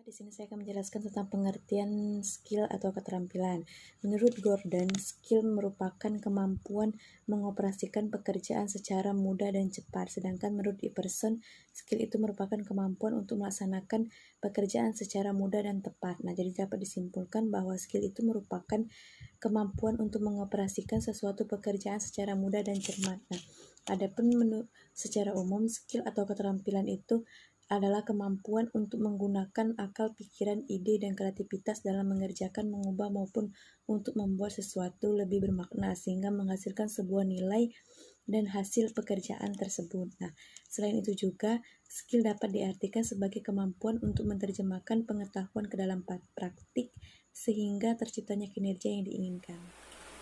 Di sini saya akan menjelaskan tentang pengertian skill atau keterampilan. Menurut Gordon, skill merupakan kemampuan mengoperasikan pekerjaan secara mudah dan cepat. Sedangkan menurut Iverson, skill itu merupakan kemampuan untuk melaksanakan pekerjaan secara mudah dan tepat. Nah, jadi dapat disimpulkan bahwa skill itu merupakan kemampuan untuk mengoperasikan sesuatu pekerjaan secara mudah dan cermat. Nah, adapun secara umum, skill atau keterampilan itu adalah kemampuan untuk menggunakan akal, pikiran, ide, dan kreativitas dalam mengerjakan, mengubah, maupun untuk membuat sesuatu lebih bermakna sehingga menghasilkan sebuah nilai dan hasil pekerjaan tersebut. Nah, selain itu juga, skill dapat diartikan sebagai kemampuan untuk menerjemahkan pengetahuan ke dalam praktik sehingga terciptanya kinerja yang diinginkan.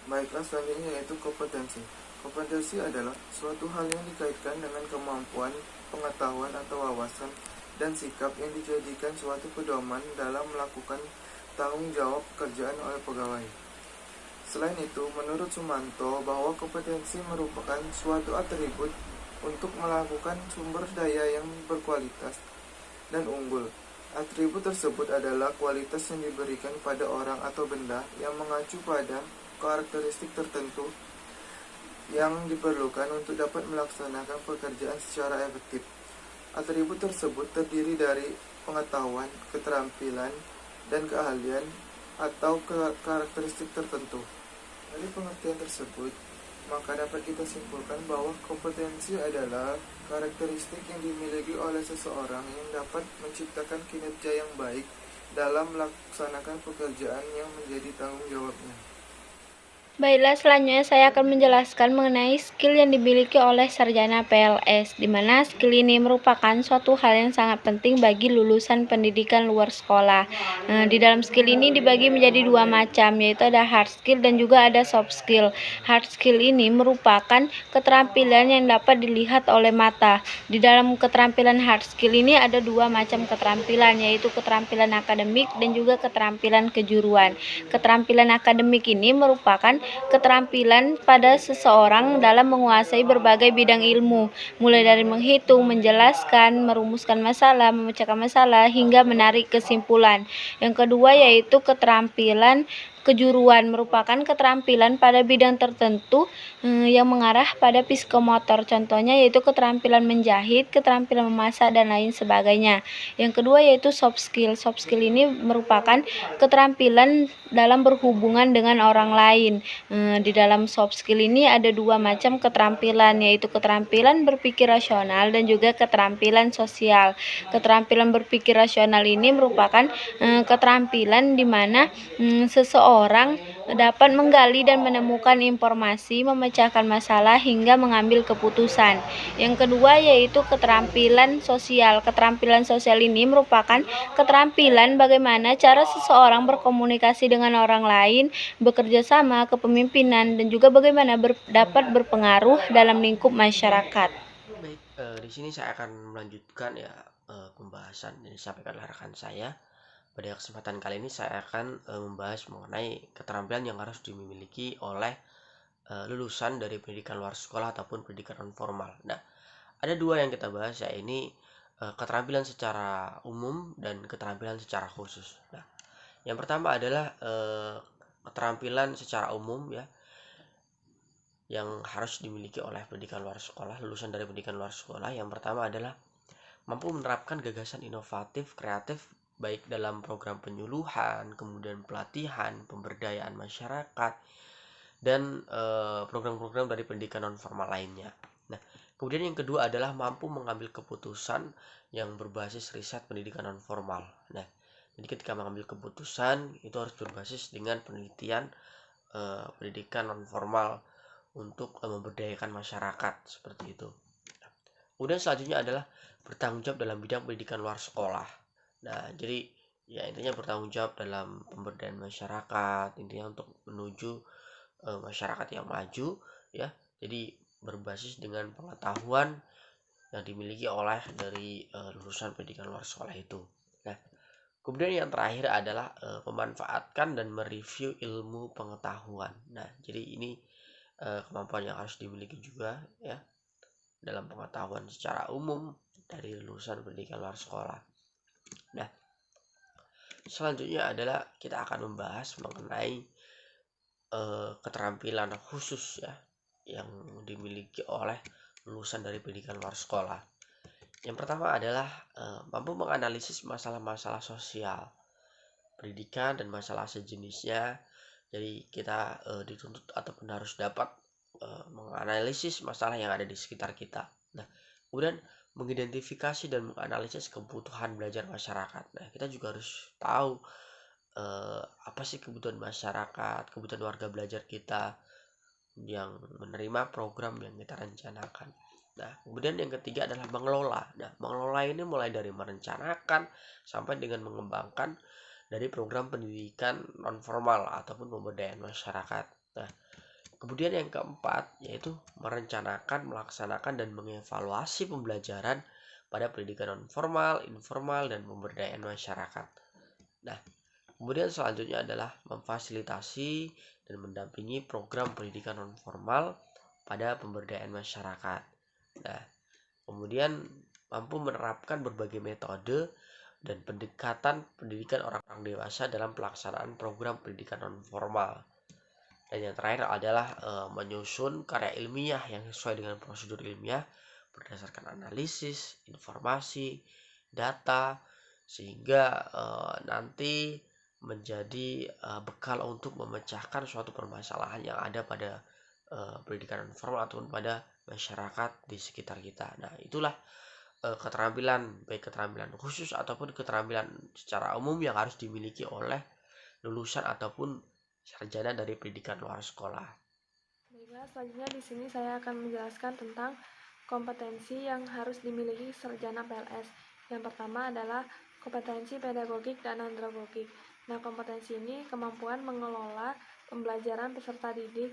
Baiklah, selanjutnya yaitu kompetensi. Kompetensi adalah suatu hal yang dikaitkan dengan kemampuan, pengetahuan atau wawasan dan sikap yang dijadikan suatu pedoman dalam melakukan tanggung jawab pekerjaan oleh pegawai. Selain itu, menurut Sumanto bahwa kompetensi merupakan suatu atribut untuk melakukan sumber daya yang berkualitas dan unggul. Atribut tersebut adalah kualitas yang diberikan pada orang atau benda yang mengacu pada karakteristik tertentu yang diperlukan untuk dapat melaksanakan pekerjaan secara efektif. Atribut tersebut terdiri dari pengetahuan, keterampilan, dan keahlian atau karakteristik tertentu. Dari pengertian tersebut, maka dapat kita simpulkan bahwa kompetensi adalah karakteristik yang dimiliki oleh seseorang yang dapat menciptakan kinerja yang baik dalam melaksanakan pekerjaan yang menjadi tanggung jawabnya. Baiklah, selanjutnya saya akan menjelaskan mengenai skill yang dimiliki oleh sarjana PLS, di mana skill ini merupakan suatu hal yang sangat penting bagi lulusan pendidikan luar sekolah. Di dalam skill ini dibagi menjadi dua macam, yaitu ada hard skill dan juga ada soft skill. Hard skill ini merupakan keterampilan yang dapat dilihat oleh mata. Di dalam keterampilan hard skill ini ada dua macam keterampilan, yaitu keterampilan akademik dan juga keterampilan kejuruan. Keterampilan akademik ini merupakan keterampilan pada seseorang dalam menguasai berbagai bidang ilmu, mulai dari menghitung, menjelaskan, merumuskan masalah, memecahkan masalah, hingga menarik kesimpulan. Yang kedua yaitu keterampilan kejuruan, merupakan keterampilan pada bidang tertentu yang mengarah pada psikomotor. Contohnya yaitu keterampilan menjahit, keterampilan memasak, dan lain sebagainya. Yang kedua yaitu soft skill. Soft skill ini merupakan keterampilan dalam berhubungan dengan orang lain. Di dalam soft skill ini ada dua macam keterampilan, yaitu keterampilan berpikir rasional dan juga keterampilan sosial. Keterampilan berpikir rasional ini merupakan keterampilan di mana seseorang dapat menggali dan menemukan informasi, memecahkan masalah, hingga mengambil keputusan. Yang kedua yaitu keterampilan sosial. Keterampilan sosial ini merupakan keterampilan bagaimana cara seseorang berkomunikasi dengan orang lain, bekerja sama, kepemimpinan, dan juga bagaimana dapat berpengaruh dalam lingkup masyarakat. Baik, di sini saya akan melanjutkan pembahasan yang disampaikan oleh rekan saya. Pada kesempatan kali ini saya akan membahas mengenai keterampilan yang harus dimiliki oleh lulusan dari pendidikan luar sekolah ataupun pendidikan non formal. Nah, ada dua yang kita bahas, yaitu keterampilan secara umum dan keterampilan secara khusus. Nah, yang pertama adalah keterampilan secara umum ya, yang harus dimiliki oleh pendidikan luar sekolah, lulusan dari pendidikan luar sekolah. Yang pertama adalah mampu menerapkan gagasan inovatif, kreatif, baik dalam program penyuluhan, kemudian pelatihan, pemberdayaan masyarakat, dan program-program dari pendidikan non formal lainnya. Nah, kemudian yang kedua adalah mampu mengambil keputusan yang berbasis riset pendidikan non formal. Nah, jadi ketika mengambil keputusan itu harus berbasis dengan penelitian pendidikan non formal untuk memberdayakan masyarakat, seperti itu. Kemudian selanjutnya adalah bertanggung jawab dalam bidang pendidikan luar sekolah. Nah, jadi ya intinya bertanggung jawab dalam pemberdayaan masyarakat, intinya untuk menuju masyarakat yang maju ya. Jadi berbasis dengan pengetahuan yang dimiliki oleh dari lulusan pendidikan luar sekolah itu. Nah, kemudian yang terakhir adalah memanfaatkan dan mereview ilmu pengetahuan. Nah, jadi ini kemampuan yang harus dimiliki juga ya dalam pengetahuan secara umum dari lulusan pendidikan luar sekolah. Nah, selanjutnya adalah kita akan membahas mengenai keterampilan khusus ya yang dimiliki oleh lulusan dari pendidikan luar sekolah. Yang pertama adalah mampu menganalisis masalah-masalah sosial, pendidikan dan masalah sejenisnya. Jadi kita dituntut ataupun harus dapat menganalisis masalah yang ada di sekitar kita. Nah, kemudian mengidentifikasi dan menganalisis kebutuhan belajar masyarakat. Nah, kita juga harus tahu apa sih kebutuhan masyarakat, kebutuhan warga belajar kita yang menerima program yang kita rencanakan. Nah, kemudian yang ketiga adalah mengelola. Nah, mengelola ini mulai dari merencanakan sampai dengan mengembangkan dari program pendidikan non formal ataupun pemberdayaan masyarakat. Nah, kemudian yang keempat yaitu merencanakan, melaksanakan dan mengevaluasi pembelajaran pada pendidikan non formal, informal dan pemberdayaan masyarakat. Nah, kemudian selanjutnya adalah memfasilitasi dan mendampingi program pendidikan non formal pada pemberdayaan masyarakat. Nah, kemudian mampu menerapkan berbagai metode dan pendekatan pendidikan orang-orang dewasa dalam pelaksanaan program pendidikan non formal. Dan yang terakhir adalah menyusun karya ilmiah yang sesuai dengan prosedur ilmiah berdasarkan analisis, informasi, data, sehingga nanti menjadi bekal untuk memecahkan suatu permasalahan yang ada pada pendidikan formal ataupun pada masyarakat di sekitar kita. Nah, itulah keterampilan, baik keterampilan khusus ataupun keterampilan secara umum yang harus dimiliki oleh lulusan ataupun sarjana dari pendidikan luar sekolah. Baiklah, selanjutnya di sini saya akan menjelaskan tentang kompetensi yang harus dimiliki sarjana PLS. Yang pertama adalah kompetensi pedagogik dan andragogik. Nah, kompetensi ini kemampuan mengelola pembelajaran peserta didik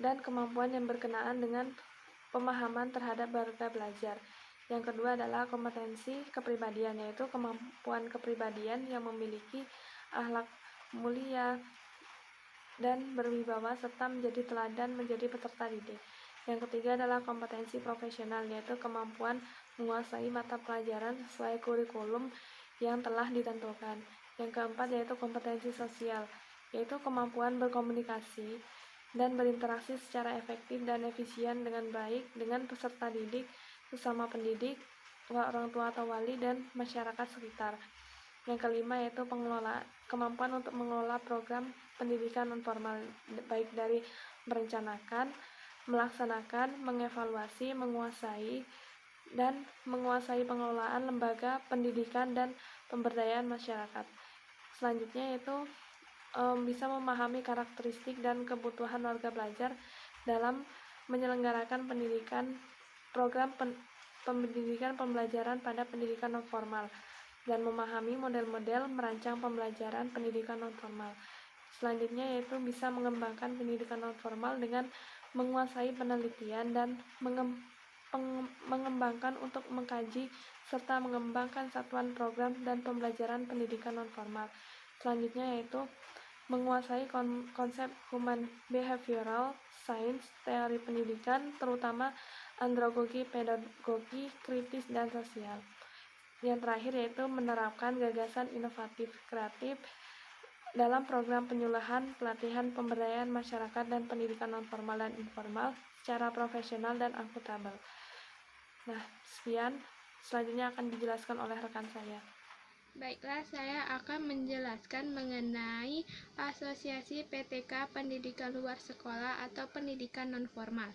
dan kemampuan yang berkenaan dengan pemahaman terhadap warga belajar. Yang kedua adalah kompetensi kepribadian, yaitu kemampuan kepribadian yang memiliki akhlak mulia dan berwibawa serta menjadi teladan menjadi peserta didik. Yang ketiga adalah kompetensi profesional, yaitu kemampuan menguasai mata pelajaran sesuai kurikulum yang telah ditentukan. Yang keempat yaitu kompetensi sosial, yaitu kemampuan berkomunikasi dan berinteraksi secara efektif dan efisien dengan baik dengan peserta didik, sesama pendidik, orang tua atau wali, dan masyarakat sekitar. Yang kelima yaitu kemampuan untuk mengelola program pendidikan non formal, baik dari merencanakan, melaksanakan, mengevaluasi, menguasai pengelolaan lembaga pendidikan dan pemberdayaan masyarakat. Selanjutnya yaitu bisa memahami karakteristik dan kebutuhan warga belajar dalam menyelenggarakan program pendidikan pembelajaran pada pendidikan non formal dan memahami model-model merancang pembelajaran pendidikan non formal. Selanjutnya yaitu bisa mengembangkan pendidikan non formal dengan menguasai penelitian dan mengembangkan untuk mengkaji serta mengembangkan satuan program dan pembelajaran pendidikan non formal. Selanjutnya yaitu menguasai konsep human behavioral science, teori pendidikan, terutama andragogi, pedagogi, kritis, dan sosial. Yang terakhir yaitu menerapkan gagasan inovatif kreatif dalam program penyuluhan, pelatihan, pemberdayaan masyarakat dan pendidikan non formal dan informal secara profesional dan akuntabel. Nah, sekian. Selanjutnya akan dijelaskan oleh rekan saya. Baiklah, saya akan menjelaskan mengenai Asosiasi PTK Pendidikan Luar Sekolah atau Pendidikan Non-Formal.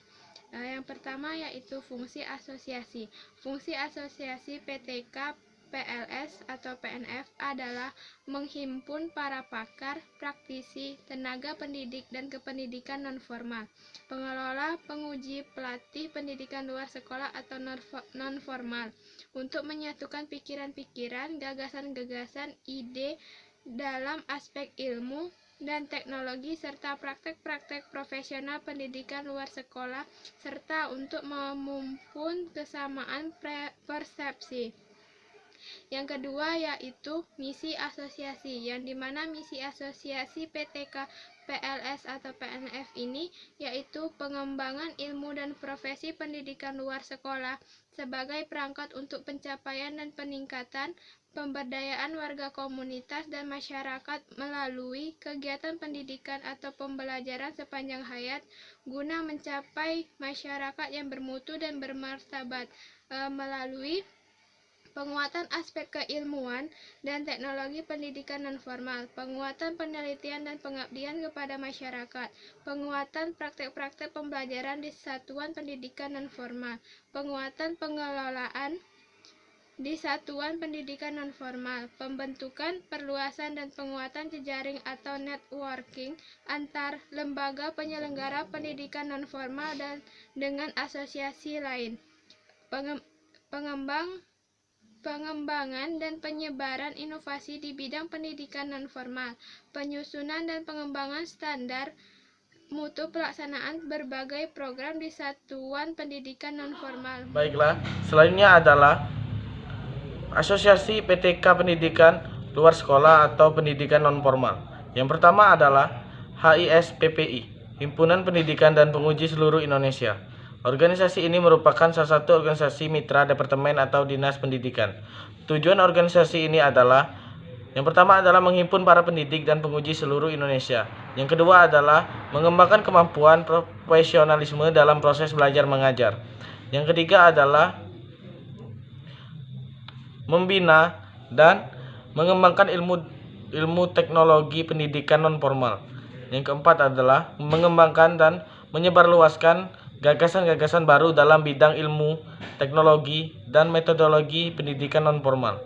Yang pertama yaitu fungsi asosiasi. Fungsi asosiasi PTK PLS atau PNF adalah menghimpun para pakar, praktisi, tenaga pendidik, dan kependidikan non-formal, pengelola, penguji, pelatih pendidikan luar sekolah atau non-formal, untuk menyatukan pikiran-pikiran, gagasan-gagasan, ide dalam aspek ilmu dan teknologi serta praktek-praktek profesional pendidikan luar sekolah serta untuk memupun kesamaan persepsi. Yang kedua yaitu misi asosiasi, yang dimana misi asosiasi PTK PLS atau PNF ini yaitu pengembangan ilmu dan profesi pendidikan luar sekolah sebagai perangkat untuk pencapaian dan peningkatan pemberdayaan warga komunitas dan masyarakat melalui kegiatan pendidikan atau pembelajaran sepanjang hayat guna mencapai masyarakat yang bermutu dan bermartabat, melalui penguatan aspek keilmuan dan teknologi pendidikan nonformal, penguatan penelitian dan pengabdian kepada masyarakat, penguatan praktek-praktek pembelajaran di satuan pendidikan nonformal, penguatan pengelolaan di satuan pendidikan nonformal, pembentukan, perluasan, dan penguatan jejaring atau networking antar lembaga penyelenggara pendidikan nonformal dan dengan asosiasi lain, pengembangan dan penyebaran inovasi di bidang pendidikan nonformal, penyusunan dan pengembangan standar mutu pelaksanaan berbagai program di satuan pendidikan nonformal. Baiklah, selanjutnya adalah Asosiasi PTK Pendidikan Luar Sekolah atau Pendidikan Nonformal. Yang pertama adalah HISPPI, Himpunan Pendidikan dan Penguji Seluruh Indonesia. Organisasi ini merupakan salah satu organisasi mitra departemen atau dinas pendidikan. Tujuan organisasi ini adalah yang pertama adalah menghimpun para pendidik dan penguji seluruh Indonesia. Yang kedua adalah mengembangkan kemampuan profesionalisme dalam proses belajar mengajar. Yang ketiga adalah membina dan mengembangkan ilmu teknologi pendidikan nonformal. Yang keempat adalah mengembangkan dan menyebarluaskan gagasan-gagasan baru dalam bidang ilmu, teknologi, dan metodologi pendidikan nonformal.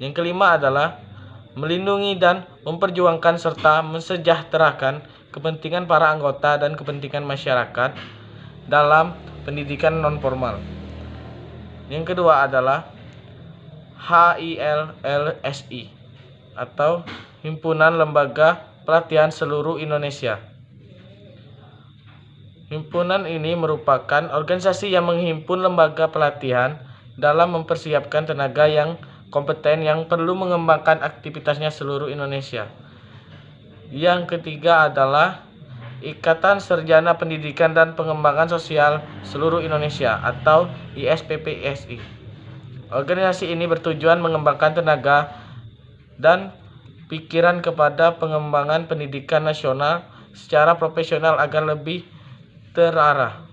Yang kelima adalah melindungi dan memperjuangkan serta mensejahterakan kepentingan para anggota dan kepentingan masyarakat dalam pendidikan nonformal. Yang kedua adalah HILLSI atau Himpunan Lembaga Pelatihan Seluruh Indonesia. Himpunan ini merupakan organisasi yang menghimpun lembaga pelatihan dalam mempersiapkan tenaga yang kompeten yang perlu mengembangkan aktivitasnya seluruh Indonesia. Yang ketiga adalah Ikatan Sarjana Pendidikan dan Pengembangan Sosial Seluruh Indonesia atau ISPPSI. Organisasi ini bertujuan mengembangkan tenaga dan pikiran kepada pengembangan pendidikan nasional secara profesional agar lebih terarah.